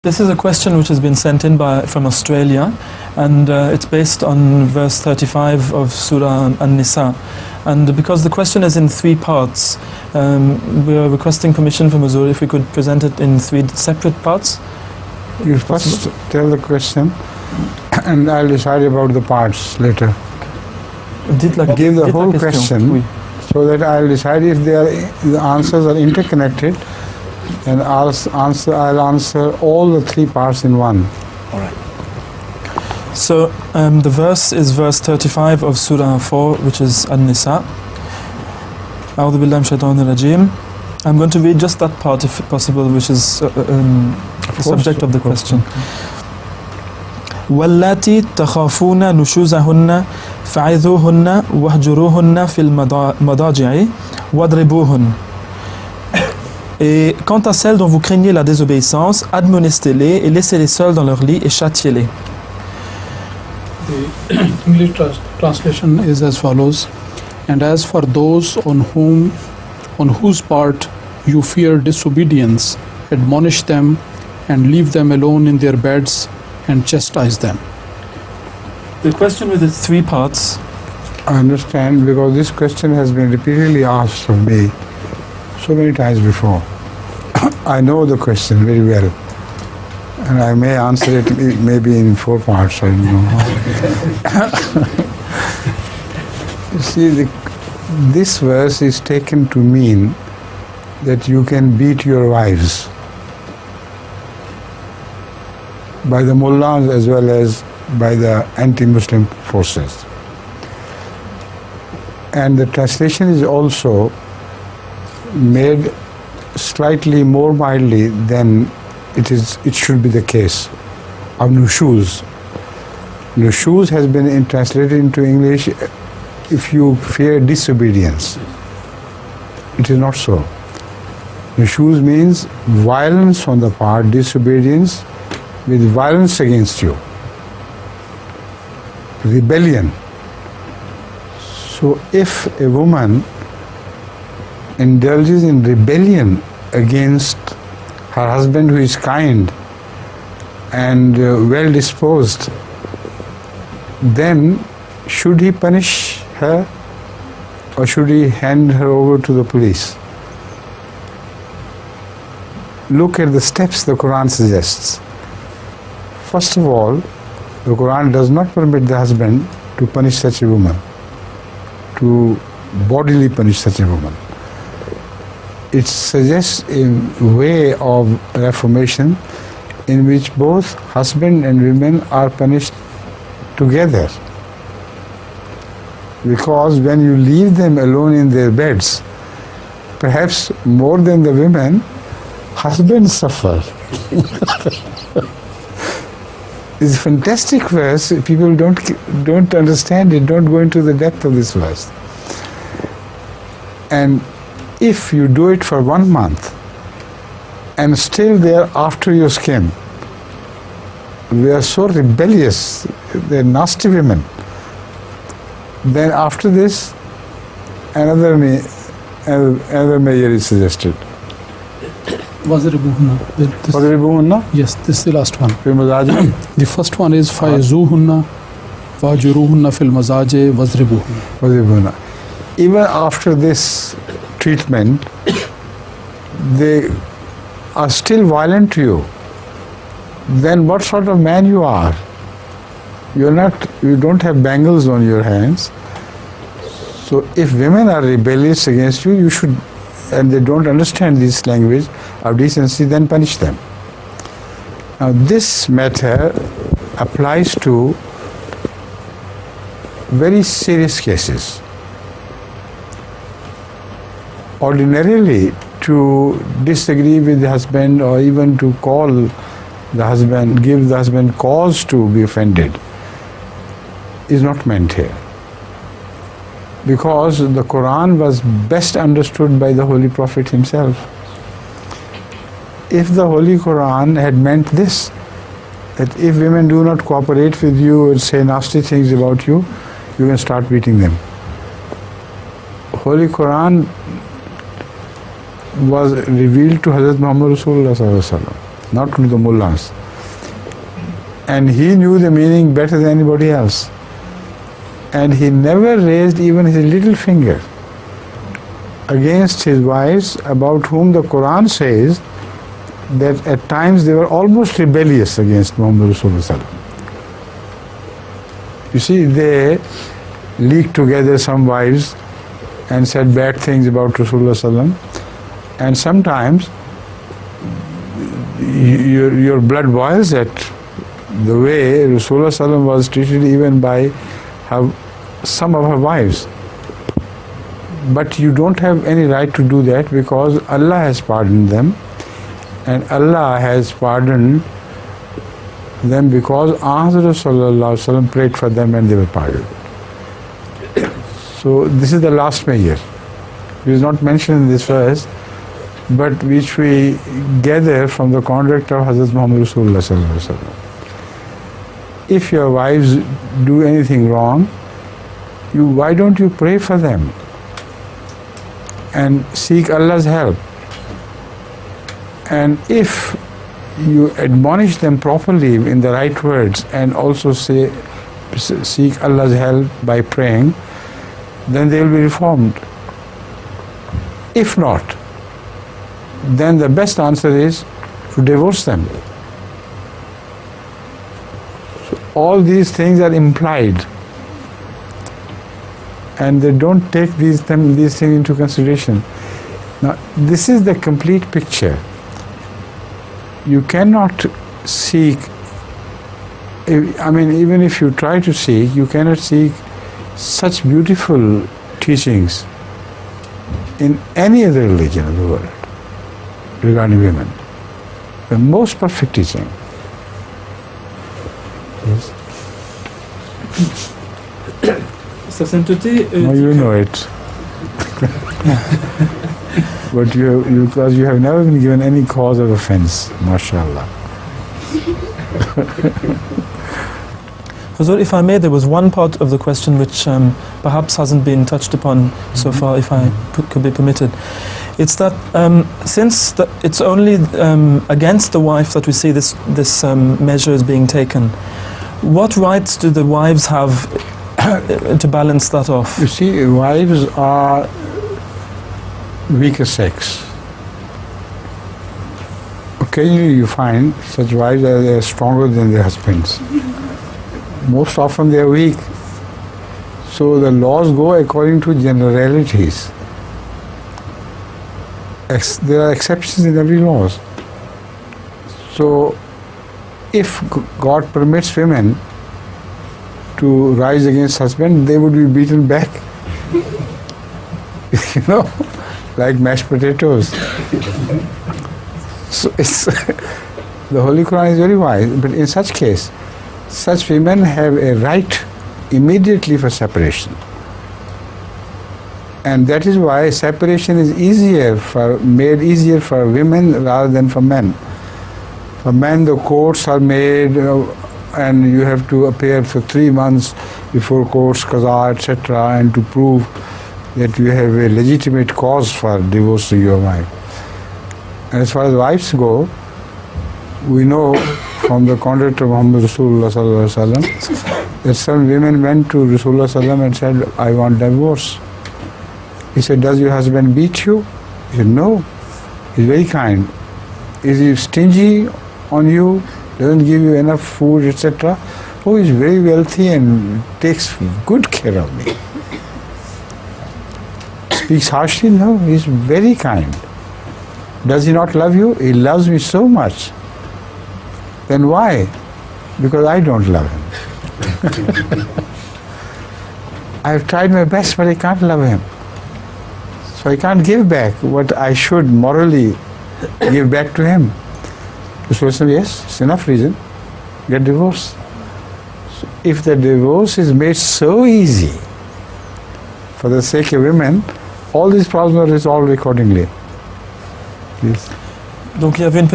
This is a question which has been sent in from Australia, and it's based on verse 35 of Surah An-Nisa. And because the question is in 3 parts, we are requesting permission from Mazur if we could present it in 3 separate parts. You first tell the question, and I'll decide about the parts later. Give the whole question, so that I'll decide if the answers are interconnected, and I'll answer all the 3 parts in one. All right. So the verse is verse 35 of Surah 4, which is An-Nisa. A'udhu billahi minash shaitanir rajeem. I'm going to read just that part, if possible, which is the subject of the question. وَاللَّاتِي تَخَافُونَ نُشُوزَهُنَّ فَعِذُوهُنَّ وَاهْجُرُوهُنَّ فِي الْمَضَاجِعِ وَاضْرِبُوهُنَّ. Et quant à celles dont vous craignez la désobéissance, admonestez-les et laissez-les seules dans leur lit et châtiez-les. The English translation is as follows: and as for those on whose part you fear disobedience, admonish them and leave them alone in their beds and chastise them. The question with its 3 parts. I understand, because this question has been repeatedly asked of me so many times before. I know the question very well, and I may answer it maybe in 4 parts. I don't know. You see, this verse is taken to mean that you can beat your wives by the mullahs as well as by the anti-Muslim forces. And the translation is also made slightly more mildly than it should be the case of nushuz. Nushuz has been translated into English, if you fear disobedience. It is not so. Nushuz means violence on the part, disobedience with violence against you, rebellion. So if a woman indulges in rebellion against her husband, who is kind and well disposed, then should he punish her, or should he hand her over to the police? Look at the steps the Quran suggests. First of all, the Quran does not permit the husband to punish such a woman, to bodily punish such a woman. It suggests a way of reformation in which both husband and women are punished together. Because when you leave them alone in their beds, perhaps more than the women, husbands suffer. It's a fantastic verse. People don't understand it, don't go into the depth of this verse. And if you do it for 1 month and still they are after your skin, they are so rebellious, they are nasty women, then after this another measure is suggested. Wadribuhunna? Yes, this is the last one. Fil mazaji? The first one is fa'izuhunna wahjuruhunna fil mazaji wadribuhunna. Even after this treatment, they are still violent to you. Then what sort of man you are? You don't have bangles on your hands. So if women are rebellious against you, you should, and they don't understand this language of decency, then punish them. Now this matter applies to very serious cases. Ordinarily, to disagree with the husband, or even to call the husband, give the husband cause to be offended, is not meant here. Because the Quran was best understood by the Holy Prophet himself. If the Holy Quran had meant this, that if women do not cooperate with you or say nasty things about you, you can start beating them. Holy Quran was revealed to Hazrat Muhammad Rasulullah sallallahu alaihi wasallam. not only the mullahs. And he knew the meaning better than anybody else. And he never raised even his little finger against his wives, about whom the Quran says that at times they were almost rebellious against Muhammad Rasulullah. You see, they leagued together, some wives, and said bad things about Rasulullah. And sometimes your blood boils at the way Rasulullah was treated even by some of her wives. But you don't have any right to do that, because Allah has pardoned them, and Allah has pardoned them because Rasulullah prayed for them and they were pardoned. So this is the last measure. It is not mentioned in this verse, but which we gather from the conduct of Hazrat Muhammad Rasulullah. If your wives do anything wrong, why don't you pray for them and seek Allah's help? And if you admonish them properly in the right words and also seek Allah's help by praying, then they will be reformed. If not, then the best answer is to divorce them. So all these things are implied, and they don't take these things into consideration. Now, this is the complete picture. You cannot seek, even if you try to seek, you cannot seek such beautiful teachings in any other religion of the world regarding women. The most perfect teaching. Yes. So simplicity. No, you know it. But because you have never been given any cause of offense, mashallah. Huzur, if I may, there was one part of the question which perhaps hasn't been touched upon so far, if I could be permitted. It's that since it's only against the wife that we see this measure is being taken, what rights do the wives have to balance that off? You see, wives are weaker sex. Occasionally you find such wives that they are stronger than their husbands. Most often they are weak. So the laws go according to generalities. There are exceptions in every law. So if God permits women to rise against husband, they would be beaten back. Like mashed potatoes. So the Holy Quran is very wise, but in such case, such women have a right immediately for separation. And that is why separation is made easier for women rather than for men. For men, the courts are made and you have to appear for 3 months before courts, qaza, etc., and to prove that you have a legitimate cause for divorcing your wife. And as far as wives go, we know from the conduct of Muhammad Rasulullah that some women went to Rasulullah and said, I want divorce. He said, does your husband beat you? He said, no. He's very kind. Is he stingy on you? Doesn't give you enough food, etc.? Oh, he's very wealthy and takes good care of me. Speaks harshly? No, he's very kind. Does he not love you? He loves me so much. Then why? Because I don't love him. I've tried my best, but I can't love him. So I can't give back what I should morally give back to him. So yes, it's enough reason. Get divorced. So if the divorce is made so easy for the sake of women, all these problems are resolved accordingly. Yes. Donc il y avait une